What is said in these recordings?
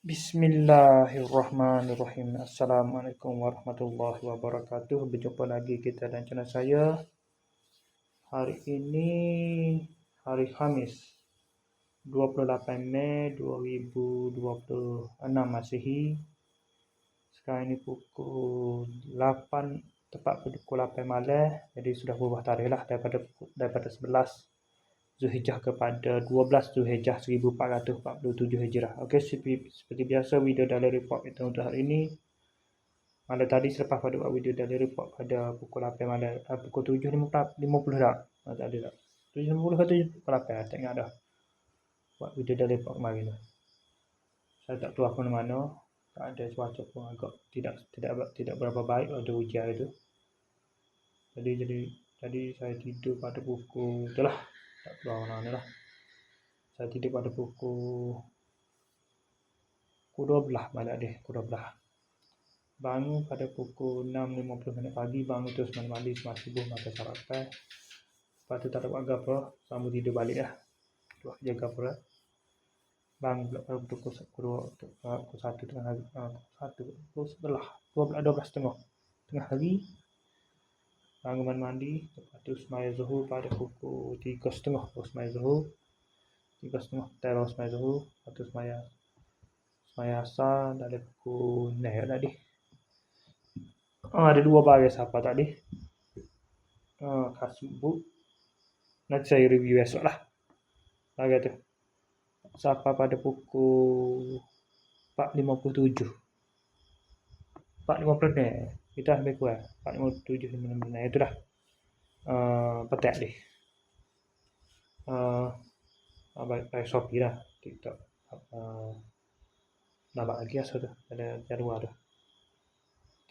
Bismillahirrahmanirrahim. Assalamualaikum warahmatullahi wabarakatuh. Berjumpa lagi kita dan channel saya. Hari ini hari Khamis 28 Mei 2026 Masihi. Sekarang ini pukul 8, tepat pukul 8 malam. Jadi sudah berubah tarikh lah daripada 11 Zulhijjah kepada 12 Zulhijjah 1447 Hijrah. Okey, seperti biasa video daily report kita untuk hari ini. Malam tadi selepas pada buat video daily report pada pukul 8 malam, pukul 7.50 dah. Tak ada tak. 7.50 ke 7.48, tak ingat dah. Buat video daily report kemarin tu. Saya tak keluar ke mana-mana. Tak ada cuaca pun agak tidak berapa baik, ada hujan itu. Jadi saya tidur pada pukul itulah. Tak keluar mana-mana lah. Saya tidur pada pukul 12 malam deh, pukul 12. Bangun pada pukul 6.50 pagi, bangun terus mandi semasa subuh, makan sarapan. Lepas tu tak ada buat apa, sambung tidur balik lah. Buat jaga pula. Bangun pula pada pukul 1 tengah hari, pukul 12.30 tengah hari. Bangun mandi, lepas tu sembahyang zuhur pada pukul 3.30, sembahyang zuhur. 3.30 baru sembahyang zuhur, lepas tu sembahyang asar dari pukul 6 tadi. Ada 2 baris apa tadi. Kasbuk. Nanti saya review esok lah. Lagi tu. Sampai pada pukul 4.57. 4.50 kita lebih kurang 4.57 itu dah. Petak deh. Baik Shopee lah, TikTok. Nampak lagi asal tu. Ada jadual tu.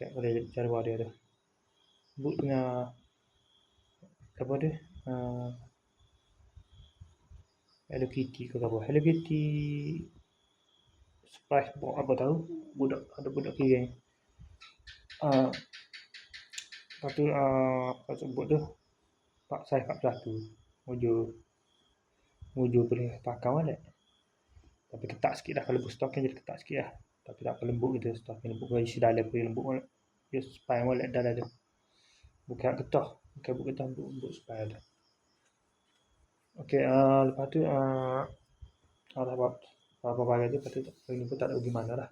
Tak boleh jadual dia tu. Buk tengah apa tu? Hello Kitty ke apa? Hello Kitty surprise box apa tahu. Ada budak kirim. Lepas tu apa sebut tu? Pak saya 41. Muju boleh pakai balik. Tapi ketat sikit dah, kalau stoknya jadi ketat sikit lah. Tapi tak apa lembut gitu, stoknya lembut, isi dalam pun lembut balik. Dia spy balik dalam tu. Bukan getah, lembut spy tu. Okey, lepas tu apa bagi tu, lepas tu ini pun tak tahu gimana dah.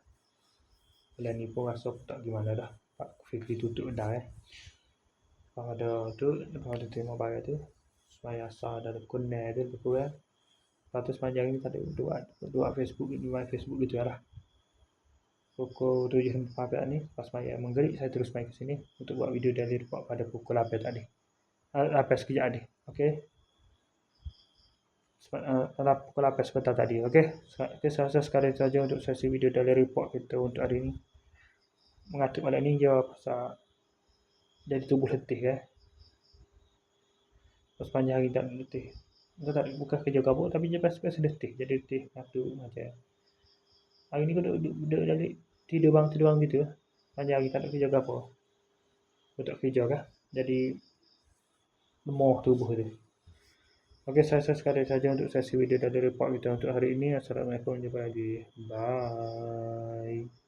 Bulan ni pun rasa tak gimana dah. Pak Fikri tutup dah Lepas ada terima bagi tu. Supaya asal ada kuning tu lebih kurang. Lepas tu sepanjang ni tak ada dua Facebook gitu lah. Pukul 7.40 ni pas saya menggerik, saya terus main ke sini untuk buat video daily report pada pukul 8 tadi. 8 sekejap tadi. Okey. Pukul 8 sebentar tadi. Okey. Saya rasa sekali saja untuk sesi video daily report kita untuk hari ini. Mengatuk malam ni je pasal jadi tubuh letih sepanjang hari tak letih. Bukan kerja kabut, tapi je biasa letih. Jadi letih ngatuk macam. Hari ni aku duduk balik tidur bang gitu. Panjang hari tak ada kerja apa. Aku tak kerja kah? Jadi lemah tubuh tu. Okey, saya sekali saja untuk sesi video dari report kita untuk hari ini. Assalamualaikum, jumpa lagi. Bye.